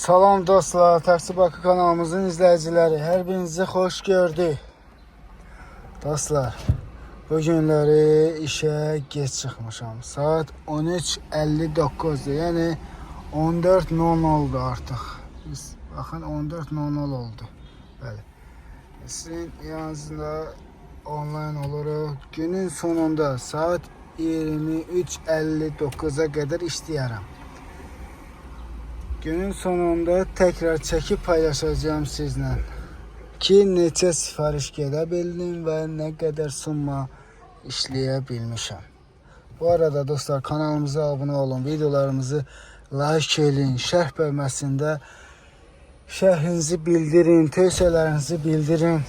Salam dostlar, Taksi Bakı kanalımızın izləyiciləri, hər birinizi xoş gördük. Dostlar, bu günləri işə geç çıxmışam. Saat 13:59'dur, yəni 14:00 artıq. Baxın, 14:00 oldu. Bəli. Sizin yanınızda onlayn oluruq. Günün sonunda saat 23:59'a qədər işləyərəm. Günün sonunda tekrar çekip paylaşacağım sizle ki neçə sifariş gedə bildim və nə qədər summa işləyə bilmişəm. Bu arada dostlar, kanalımıza abunə olun, videolarımızı like edin, şərh bölməsində şərhinizi bildirin, tövsiyələrinizi bildirin.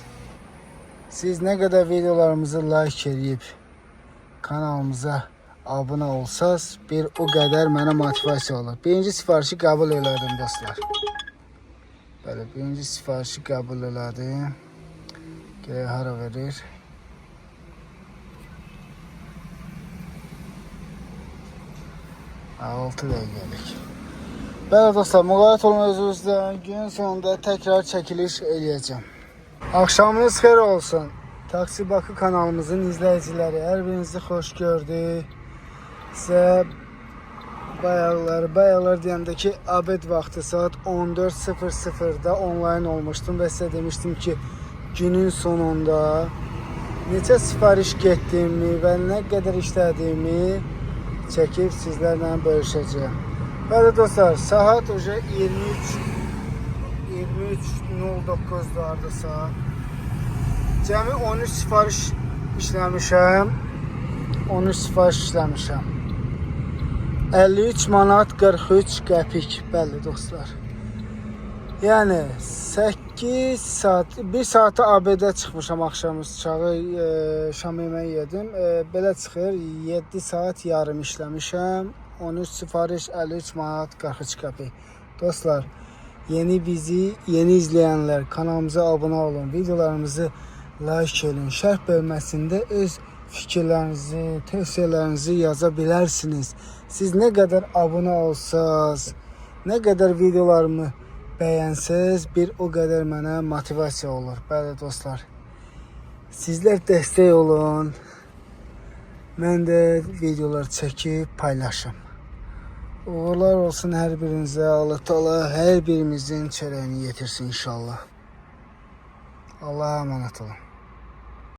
Siz nə qədər videolarımızı like edib kanalımıza abunə olsaz, bir o qədər mənə motivasiya olur. Birinci sifarişi qəbul elədim dostlar. Belə, birinci sifarişi qəbul elədim. Gələk, hara verir? Altı dəqiqəlik. Bəli dostlar, müğayət olun özünüzdən. Günün sonunda təkrar çəkiliş eləyəcəm. Axşamınız xeyir olsun. Taksi Bakı kanalımızın izləyiciləri, hər birinizi xoş gördük. Sizə bayaqlar deyəndə ki, abed vaxtı saat 14:00'da onlayn olmuşdum və sizə demişdim ki, günün sonunda neçə sifariş getdiyimi və nə qədər işlədiyimi çəkib sizlərlə bölüşəcəyəm. Bəli dostlar, saat 23:09'dur saat. Cəmi 13 sifariş işləmişəm. 13 sifariş işləmişəm. 53 manat 43 qəpik. Bəli dostlar. Yəni 8 saat, 1 saata ABD çıxmışam axşam çağı, şam yeməyi yedim. Belə çıxır 7 saat yarım işləmişəm. 13 sifariş 53 manat 43 qəpik. Dostlar, bizi yeni izləyənlər kanalımıza abunə olun, videolarımızı like edin, şərh bölməsində öz fikirlərinizi, tövsiyələrinizi yaza bilərsiniz. Siz nə qədər abunə olsaz, nə qədər videolarımı bəyənsəz, bir o qədər mənə motivasiya olur. Bəli dostlar, sizlər dəstək olun, mən də videolar çəkib paylaşım. Uğurlar olsun hər birinizə, Allah Taala hər birimizin çörəyini yetirsin inşallah. Allah'a emanet olun.